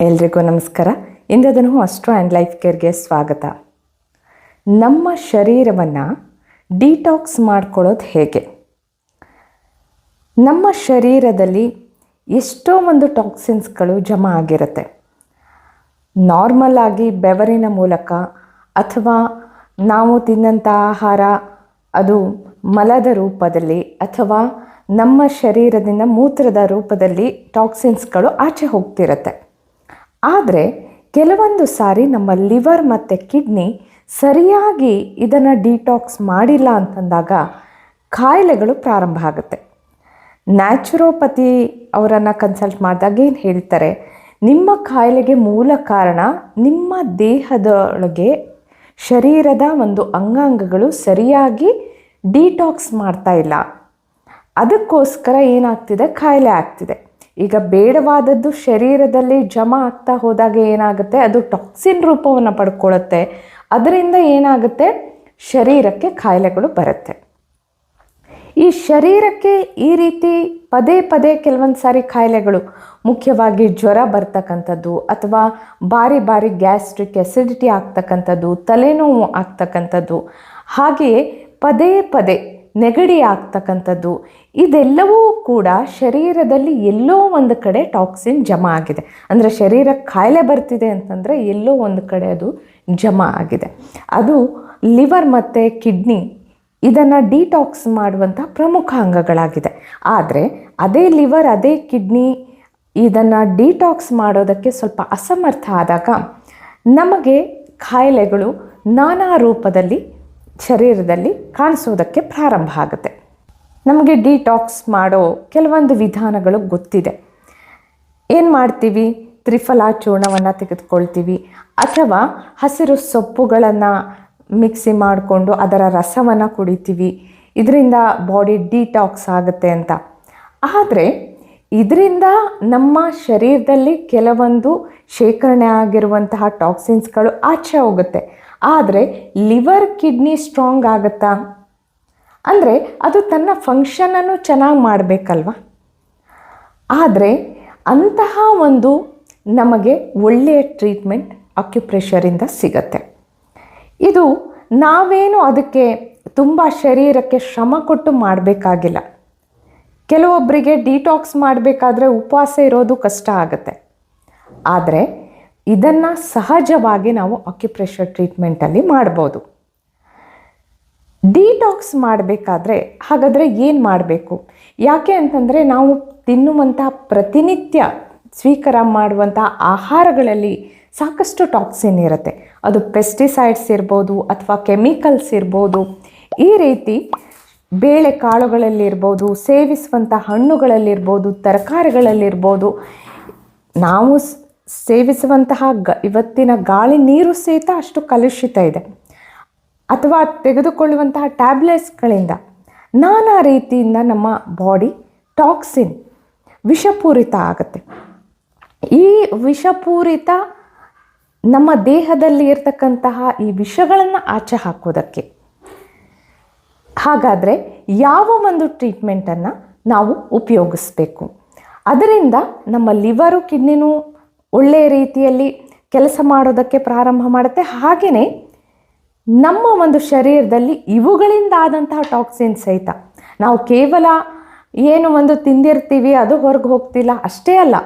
ಎಲ್ರಿಗೂ ನಮಸ್ಕಾರ. ಇಂದಿನ ಅಸ್ಟ್ರೋ ಆ್ಯಂಡ್ ಲೈಫ್ ಕೇರ್ಗೆ ಸ್ವಾಗತ. ನಮ್ಮ ಶರೀರವನ್ನು ಡಿಟಾಕ್ಸ್ ಮಾಡ್ಕೊಳ್ಳೋದು ಹೇಗೆ? ನಮ್ಮ ಶರೀರದಲ್ಲಿ ಎಷ್ಟೋ ಒಂದು ಟಾಕ್ಸಿನ್ಸ್ಗಳು ಜಮಾ ಆಗಿರುತ್ತೆ. ನಾರ್ಮಲ್ ಆಗಿ ಬೆವರಿನ ಮೂಲಕ ಅಥವಾ ನಾವು ತಿನ್ನಂಥ ಆಹಾರ ಅದು ಮಲದ ರೂಪದಲ್ಲಿ ಅಥವಾ ನಮ್ಮ ಶರೀರದಿಂದ ಮೂತ್ರದ ರೂಪದಲ್ಲಿ ಟಾಕ್ಸಿನ್ಸ್ಗಳು ಆಚೆ ಹೋಗ್ತಿರುತ್ತೆ. ಆದರೆ ಕೆಲವೊಂದು ಸಾರಿ ನಮ್ಮ ಲಿವರ್ ಮತ್ತು ಕಿಡ್ನಿ ಸರಿಯಾಗಿ ಇದನ್ನು ಡಿಟಾಕ್ಸ್ ಮಾಡಿಲ್ಲ ಅಂತಂದಾಗ ಕಾಯಿಲೆಗಳು ಪ್ರಾರಂಭ ಆಗುತ್ತೆ. ನ್ಯಾಚುರೋಪತಿ ಅವರನ್ನು ಕನ್ಸಲ್ಟ್ ಮಾಡಿದಾಗ ಏನು ಹೇಳ್ತಾರೆ, ನಿಮ್ಮ ಕಾಯಿಲೆಗೆ ಮೂಲ ಕಾರಣ ನಿಮ್ಮ ದೇಹದೊಳಗೆ ಶರೀರದ ಒಂದು ಅಂಗಾಂಗಗಳು ಸರಿಯಾಗಿ ಡಿಟಾಕ್ಸ್ ಮಾಡ್ತಾ ಇಲ್ಲ. ಅದಕ್ಕೋಸ್ಕರ ಏನಾಗ್ತಿದೆ, ಕಾಯಿಲೆ ಆಗ್ತಿದೆ. ಈಗ ಬೇಡವಾದದ್ದು ಶರೀರದಲ್ಲಿ ಜಮಾ ಆಗ್ತಾ ಹೋದಾಗ ಏನಾಗುತ್ತೆ, ಅದು ಟಾಕ್ಸಿನ್ ರೂಪವನ್ನು ಪಡ್ಕೊಳ್ಳುತ್ತೆ. ಅದರಿಂದ ಏನಾಗುತ್ತೆ, ಶರೀರಕ್ಕೆ ಕಾಯಿಲೆಗಳು ಬರುತ್ತೆ. ಈ ಶರೀರಕ್ಕೆ ಈ ರೀತಿ ಪದೇ ಪದೇ ಕೆಲವೊಂದು ಸಾರಿ ಕಾಯಿಲೆಗಳು, ಮುಖ್ಯವಾಗಿ ಜ್ವರ ಬರ್ತಕ್ಕಂಥದ್ದು ಅಥವಾ ಬಾರಿ ಬಾರಿ ಗ್ಯಾಸ್ಟ್ರಿಕ್ ಎಸಿಡಿಟಿ ಆಗ್ತಕ್ಕಂಥದ್ದು, ತಲೆನೋವು ಆಗ್ತಕ್ಕಂಥದ್ದು, ಹಾಗೆಯೇ ಪದೇ ಪದೇ ನೆಗಡಿ ಆಗ್ತಕ್ಕಂಥದ್ದು, ಇದೆಲ್ಲವೂ ಕೂಡ ಶರೀರದಲ್ಲಿ ಎಲ್ಲೋ ಒಂದು ಕಡೆ ಟಾಕ್ಸಿನ್ ಜಮಾ ಆಗಿದೆ. ಅಂದರೆ ಶರೀರಕ್ಕೆ ಕಾಯಿಲೆ ಬರ್ತಿದೆ ಅಂತಂದರೆ ಎಲ್ಲೋ ಒಂದು ಕಡೆ ಅದು ಜಮಾ ಆಗಿದೆ. ಅದು ಲಿವರ್ ಮತ್ತು ಕಿಡ್ನಿ ಇದನ್ನು ಡಿಟಾಕ್ಸ್ ಮಾಡುವಂಥ ಪ್ರಮುಖ ಅಂಗಗಳಾಗಿದೆ. ಆದರೆ ಅದೇ ಲಿವರ್ ಅದೇ ಕಿಡ್ನಿ ಇದನ್ನು ಡಿಟಾಕ್ಸ್ ಮಾಡೋದಕ್ಕೆ ಸ್ವಲ್ಪ ಅಸಮರ್ಥ ಆದಾಗ ನಮಗೆ ಕಾಯಿಲೆಗಳು ನಾನಾ ರೂಪದಲ್ಲಿ ಶರೀರದಲ್ಲಿ ಕಾಣಿಸೋದಕ್ಕೆ ಪ್ರಾರಂಭ ಆಗುತ್ತೆ. ನಮಗೆ ಡಿಟಾಕ್ಸ್ ಮಾಡೋ ಕೆಲವೊಂದು ವಿಧಾನಗಳು ಗೊತ್ತಿದೆ. ಏನು ಮಾಡ್ತೀವಿ, ತ್ರಿಫಲಾ ಚೂರ್ಣವನ್ನು ತೆಗೆದುಕೊಳ್ತೀವಿ ಅಥವಾ ಹಸಿರು ಸೊಪ್ಪುಗಳನ್ನು ಮಿಕ್ಸಿ ಮಾಡಿಕೊಂಡು ಅದರ ರಸವನ್ನು ಕುಡಿತೀವಿ. ಇದರಿಂದ ಬಾಡಿ ಡಿಟಾಕ್ಸ್ ಆಗುತ್ತೆ ಅಂತ. ಆದರೆ ಇದರಿಂದ ನಮ್ಮ ಶರೀರದಲ್ಲಿ ಕೆಲವೊಂದು ಶೇಖರಣೆ ಆಗಿರುವಂತಹ ಟಾಕ್ಸಿನ್ಸ್ಗಳು ಆಚೆ ಹೋಗುತ್ತೆ. ಆದರೆ ಲಿವರ್ ಕಿಡ್ನಿ ಸ್ಟ್ರಾಂಗ್ ಆಗುತ್ತಾ ಅಂದರೆ ಅದು ತನ್ನ ಫಂಕ್ಷನನ್ನು ಚೆನ್ನಾಗಿ ಮಾಡಬೇಕಲ್ವ. ಆದರೆ ಅಂತಹ ಒಂದು ನಮಗೆ ಒಳ್ಳೆಯ ಟ್ರೀಟ್ಮೆಂಟ್ ಅಕ್ಯುಪ್ರೆಷರಿಂದ ಸಿಗತ್ತೆ. ಇದು ನಾವೇನು ಅದಕ್ಕೆ ತುಂಬ ಶರೀರಕ್ಕೆ ಶ್ರಮ ಕೊಟ್ಟು ಮಾಡಬೇಕಾಗಿಲ್ಲ. ಕೆಲವೊಬ್ಬರಿಗೆ ಡಿಟಾಕ್ಸ್ ಮಾಡಬೇಕಾದ್ರೆ ಉಪವಾಸ ಇರೋದು ಕಷ್ಟ ಆಗುತ್ತೆ. ಆದರೆ ಇದನ್ನು ಸಹಜವಾಗಿ ನಾವು ಅಕ್ಯುಪ್ರೆಷರ್ ಟ್ರೀಟ್ಮೆಂಟಲ್ಲಿ ಮಾಡ್ಬೋದು. ಡಿಟಾಕ್ಸ್ ಮಾಡಬೇಕಾದ್ರೆ ಹಾಗಾದರೆ ಏನು ಮಾಡಬೇಕು? ಯಾಕೆ ಅಂತಂದರೆ ನಾವು ತಿನ್ನುವಂಥ ಪ್ರತಿನಿತ್ಯ ಸ್ವೀಕಾರ ಮಾಡುವಂಥ ಆಹಾರಗಳಲ್ಲಿ ಸಾಕಷ್ಟು ಟಾಕ್ಸಿನ್ ಇರುತ್ತೆ. ಅದು ಪೆಸ್ಟಿಸೈಡ್ಸ್ ಇರ್ಬೋದು ಅಥವಾ ಕೆಮಿಕಲ್ಸ್ ಇರ್ಬೋದು. ಈ ರೀತಿ ಬೇಳೆ ಕಾಳುಗಳಲ್ಲಿರ್ಬೋದು, ಸೇವಿಸುವಂಥ ಹಣ್ಣುಗಳಲ್ಲಿರ್ಬೋದು, ತರಕಾರಿಗಳಲ್ಲಿರ್ಬೋದು, ನಾವು ಸೇವಿಸುವಂತಹ ಇವತ್ತಿನ ಗಾಳಿ ನೀರು ಸಹಿತ ಅಷ್ಟು ಕಲುಷಿತ ಇದೆ. ಅಥವಾ ತೆಗೆದುಕೊಳ್ಳುವಂತಹ ಟ್ಯಾಬ್ಲೆಟ್ಸ್ಗಳಿಂದ ನಾನಾ ರೀತಿಯಿಂದ ನಮ್ಮ ಬಾಡಿ ಟಾಕ್ಸಿನ್ ವಿಷಪೂರಿತ ಆಗುತ್ತೆ. ಈ ವಿಷಪೂರಿತ ನಮ್ಮ ದೇಹದಲ್ಲಿ ಇರತಕ್ಕಂತಹ ಈ ವಿಷಗಳನ್ನು ಆಚೆ ಹಾಕೋದಕ್ಕೆ ಹಾಗಾದರೆ ಯಾವ ಒಂದು ಟ್ರೀಟ್ಮೆಂಟನ್ನು ನಾವು ಉಪಯೋಗಿಸ್ಬೇಕು? ಅದರಿಂದ ನಮ್ಮ ಲಿವರು ಕಿಡ್ನಿನೂ ಒಳ್ಳೆಯ ರೀತಿಯಲ್ಲಿ ಕೆಲಸ ಮಾಡೋದಕ್ಕೆ ಪ್ರಾರಂಭ ಮಾಡುತ್ತೆ. ಹಾಗೆಯೇ ನಮ್ಮ ಒಂದು ಶರೀರದಲ್ಲಿ ಇವುಗಳಿಂದಾದಂತಹ ಟಾಕ್ಸಿನ್ ಸಹಿತ ನಾವು ಕೇವಲ ಏನು ಒಂದು ತಿಂದಿರ್ತೀವಿ ಅದು ಹೊರಗೆ ಹೋಗ್ತಿಲ್ಲ ಅಷ್ಟೇ ಅಲ್ಲ,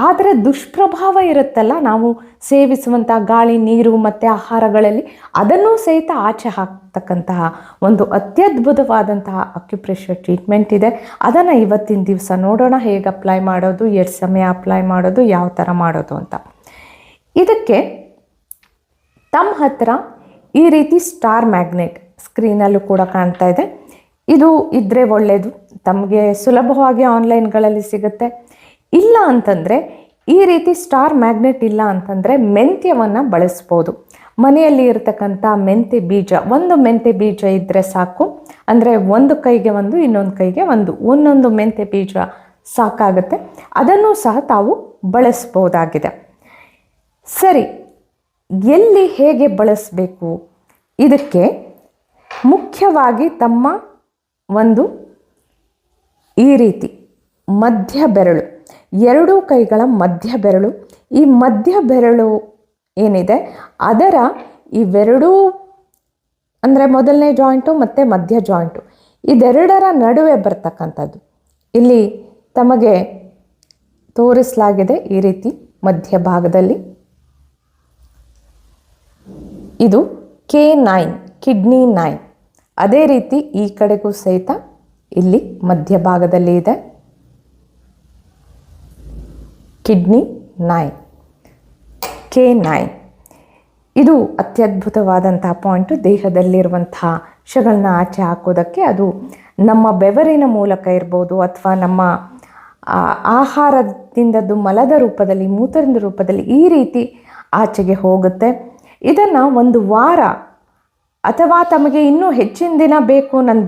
ಆದರೆ ದುಷ್ಪ್ರಭಾವ ಇರುತ್ತಲ್ಲ ನಾವು ಸೇವಿಸುವಂಥ ಗಾಳಿ ನೀರು ಮತ್ತು ಆಹಾರಗಳಲ್ಲಿ, ಅದನ್ನೂ ಸಹಿತ ಆಚೆ ಹಾಕ್ತಕ್ಕಂತಹ ಒಂದು ಅತ್ಯದ್ಭುತವಾದಂತಹ ಅಕ್ಯುಪ್ರೆಷರ್ ಟ್ರೀಟ್ಮೆಂಟ್ ಇದೆ. ಅದನ್ನು ಇವತ್ತಿನ ದಿವಸ ನೋಡೋಣ. ಹೇಗೆ ಅಪ್ಲೈ ಮಾಡೋದು, ಎಷ್ಟು ಸಮಯ ಅಪ್ಲೈ ಮಾಡೋದು, ಯಾವ ಥರ ಮಾಡೋದು ಅಂತ. ಇದಕ್ಕೆ ತಮ್ಮ ಹತ್ರ ಈ ರೀತಿ ಸ್ಟಾರ್ ಮ್ಯಾಗ್ನೆಟ್ ಸ್ಕ್ರೀನಲ್ಲೂ ಕೂಡ ಕಾಣ್ತಾ ಇದೆ. ಇದು ಇದ್ದರೆ ಒಳ್ಳೆಯದು. ತಮಗೆ ಸುಲಭವಾಗಿ ಆನ್ಲೈನ್ಗಳಲ್ಲಿ ಸಿಗುತ್ತೆ. ಇಲ್ಲ ಅಂತಂದರೆ ಈ ರೀತಿ ಸ್ಟಾರ್ ಮ್ಯಾಗ್ನೆಟ್ ಇಲ್ಲ ಅಂತಂದರೆ ಮೆಂತ್ಯವನ್ನು ಬಳಸ್ಬೋದು. ಮನೆಯಲ್ಲಿ ಇರತಕ್ಕಂಥ ಮೆಂತ್ಯ ಬೀಜ, ಒಂದು ಮೆಂತ್ಯ ಬೀಜ ಇದ್ದರೆ ಸಾಕು. ಅಂದರೆ ಒಂದು ಕೈಗೆ ಒಂದು, ಇನ್ನೊಂದು ಕೈಗೆ ಒಂದೊಂದು ಮೆಂತ್ಯ ಬೀಜ ಸಾಕಾಗುತ್ತೆ. ಅದನ್ನು ಸಹ ತಾವು ಬಳಸ್ಬೋದಾಗಿದೆ. ಸರಿ, ಎಲ್ಲಿ ಹೇಗೆ ಬಳಸಬೇಕು? ಇದಕ್ಕೆ ಮುಖ್ಯವಾಗಿ ತಮ್ಮ ಒಂದು ಈ ರೀತಿ ಮಧ್ಯ ಬೆರಳು, ಎರಡೂ ಕೈಗಳ ಮಧ್ಯ ಬೆರಳು ಈ ಮಧ್ಯ ಬೆರಳು ಏನಿದೆ ಅದರ ಇವೆರಡೂ ಅಂದರೆ ಮೊದಲನೇ ಜಾಯಿಂಟು ಮತ್ತು ಮಧ್ಯ ಜಾಯಿಂಟು ಇದೆರಡರ ನಡುವೆ ಬರ್ತಕ್ಕಂಥದ್ದು ಇಲ್ಲಿ ತಮಗೆ ತೋರಿಸಲಾಗಿದೆ ಈ ರೀತಿ ಮಧ್ಯಭಾಗದಲ್ಲಿ. ಇದು K9 ಕಿಡ್ನಿ 9. ಅದೇ ರೀತಿ ಈ ಕಡೆಗೂ ಸಹಿತ ಇಲ್ಲಿ ಮಧ್ಯಭಾಗದಲ್ಲಿ ಇದೆ ಕಿಡ್ನಿ 9 K9. ಇದು ಅತ್ಯದ್ಭುತವಾದಂತಹ ಪಾಯಿಂಟು. ದೇಹದಲ್ಲಿರುವಂತಹ ಅಂಶಗಳನ್ನ ಆಚೆ ಹಾಕೋದಕ್ಕೆ ಅದು ನಮ್ಮ ಬೆವರಿನ ಮೂಲಕ ಇರ್ಬೋದು ಅಥವಾ ನಮ್ಮ ಆಹಾರದಿಂದದ್ದು ಮಲದ ರೂಪದಲ್ಲಿ ಮೂತ್ರದ ರೂಪದಲ್ಲಿ ಈ ರೀತಿ ಆಚೆಗೆ ಹೋಗುತ್ತೆ. ಇದನ್ನು ಒಂದು ವಾರ ಅಥವಾ ತಮಗೆ ಇನ್ನೂ ಹೆಚ್ಚಿನ ದಿನ ಬೇಕು, ನನ್ನ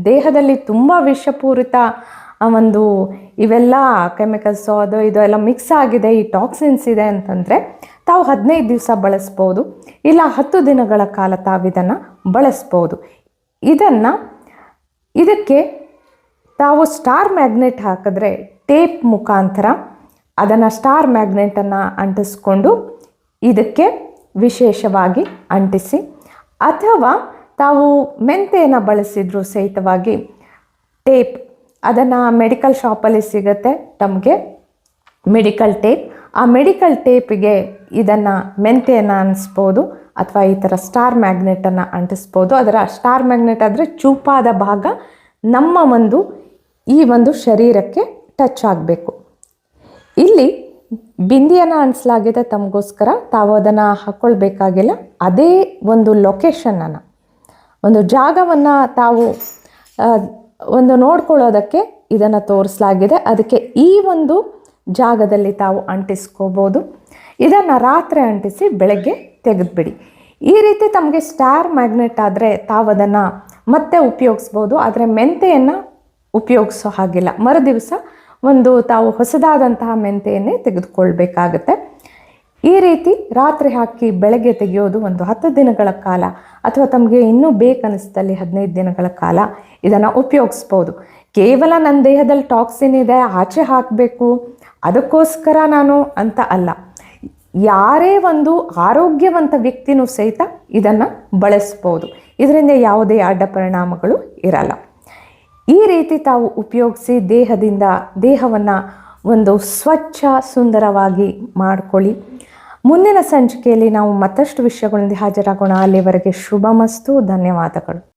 ದೇಹದಲ್ಲಿ ತುಂಬ ವಿಷಪೂರಿತ ಒಂದು ಇವೆಲ್ಲ ಕೆಮಿಕಲ್ಸು ಅದು ಇದು ಎಲ್ಲ ಮಿಕ್ಸ್ ಆಗಿದೆ, ಈ ಟಾಕ್ಸಿನ್ಸ್ ಇದೆ ಅಂತಂದರೆ ತಾವು 15 ದಿವಸ ಬಳಸ್ಬೋದು, ಇಲ್ಲ 10 ದಿನಗಳ ಕಾಲ ತಾವು ಇದನ್ನು ಬಳಸ್ಬೋದು. ಇದಕ್ಕೆ ತಾವು ಸ್ಟಾರ್ ಮ್ಯಾಗ್ನೆಟ್ ಹಾಕಿದ್ರೆ ಟೇಪ್ ಮುಖಾಂತರ ಅದನ್ನು ಸ್ಟಾರ್ ಮ್ಯಾಗ್ನೆಟನ್ನು ಅಂಟಿಸ್ಕೊಂಡು ಇದಕ್ಕೆ ವಿಶೇಷವಾಗಿ ಅಂಟಿಸಿ, ಅಥವಾ ತಾವು ಮೆಂತೆಯನ್ನು ಬಳಸಿದ್ರು ಸಹಿತವಾಗಿ ಟೇಪ್ ಅದನ್ನು ಮೆಡಿಕಲ್ ಶಾಪಲ್ಲಿ ಸಿಗುತ್ತೆ ತಮಗೆ ಮೆಡಿಕಲ್ ಟೇಪ್. ಆ ಮೆಡಿಕಲ್ ಟೇಪಿಗೆ ಇದನ್ನು ಮೆಂತೆಯನ್ನು ಅನಿಸ್ಬೋದು ಅಥವಾ ಈ ಥರ ಸ್ಟಾರ್ ಮ್ಯಾಗ್ನೆಟನ್ನು ಅಂಟಿಸ್ಬೋದು. ಅದರ ಸ್ಟಾರ್ ಮ್ಯಾಗ್ನೆಟ್ ಆದರೆ ಚೂಪಾದ ಭಾಗ ನಮ್ಮ ಈ ಒಂದು ಶರೀರಕ್ಕೆ ಟಚ್ ಆಗಬೇಕು. ಇಲ್ಲಿ ಬಿಂದಿಯನ್ನು ಅಂಟಿಸಲಾಗಿದೆ ತಮಗೋಸ್ಕರ, ತಾವು ಅದನ್ನು ಹಾಕ್ಕೊಳ್ಬೇಕಾಗಿಲ್ಲ. ಅದೇ ಒಂದು ಲೊಕೇಶನನ್ನು ಒಂದು ಜಾಗವನ್ನು ತಾವು ಒಂದು ನೋಡ್ಕೊಳ್ಳೋದಕ್ಕೆ ಇದನ್ನು ತೋರಿಸಲಾಗಿದೆ. ಅದಕ್ಕೆ ಈ ಒಂದು ಜಾಗದಲ್ಲಿ ತಾವು ಅಂಟಿಸ್ಕೋಬೋದು. ಇದನ್ನು ರಾತ್ರಿ ಅಂಟಿಸಿ ಬೆಳಗ್ಗೆ ತೆಗೆದುಬಿಡಿ. ಈ ರೀತಿ ತಮಗೆ ಸ್ಟಾರ್ ಮ್ಯಾಗ್ನೆಟ್ ಆದರೆ ತಾವು ಅದನ್ನು ಮತ್ತೆ ಉಪಯೋಗಿಸ್ಬೋದು. ಆದರೆ ಮೆಂತೆಯನ್ನು ಉಪಯೋಗಿಸೋ ಹಾಗಿಲ್ಲ. ಮರುದಿವಸ ತಾವು ಹೊಸದಾದಂತಹ ಮೆಂತೆಯನ್ನೇ ತೆಗೆದುಕೊಳ್ಬೇಕಾಗತ್ತೆ. ಈ ರೀತಿ ರಾತ್ರಿ ಹಾಕಿ ಬೆಳಗ್ಗೆ ತೆಗೆಯೋದು ಒಂದು 10 ದಿನಗಳ ಕಾಲ, ಅಥವಾ ತಮಗೆ ಇನ್ನೂ ಬೇಕನ್ನಿಸ್ದಲ್ಲಿ 15 ದಿನಗಳ ಕಾಲ ಇದನ್ನು ಉಪಯೋಗಿಸ್ಬೋದು. ಕೇವಲ ನನ್ನ ದೇಹದಲ್ಲಿ ಟಾಕ್ಸಿನ್ ಇದೆ ಆಚೆ ಹಾಕಬೇಕು ಅದಕ್ಕೋಸ್ಕರ ನಾನು ಅಂತ ಅಲ್ಲ. ಯಾರೇ ಒಂದು ಆರೋಗ್ಯವಂತ ವ್ಯಕ್ತಿನೂ ಸಹಿತ ಇದನ್ನು ಬಳಸ್ಬೋದು. ಇದರಿಂದ ಯಾವುದೇ ಅಡ್ಡ ಪರಿಣಾಮಗಳು ಇರಲ್ಲ. ಈ ರೀತಿ ತಾವು ಉಪಯೋಗಿಸಿ ದೇಹವನ್ನು ಒಂದು ಸ್ವಚ್ಛ ಸುಂದರವಾಗಿ ಮಾಡಿಕೊಳ್ಳಿ. ಮುಂದಿನ ಸಂಚಿಕೆಯಲ್ಲಿ ನಾವು ಮತ್ತಷ್ಟು ವಿಷಯಗಳೊಂದಿಗೆ ಹಾಜರಾಗೋಣ. ಅಲ್ಲಿವರೆಗೆ ಶುಭಮಸ್ತು. ಧನ್ಯವಾದಗಳು.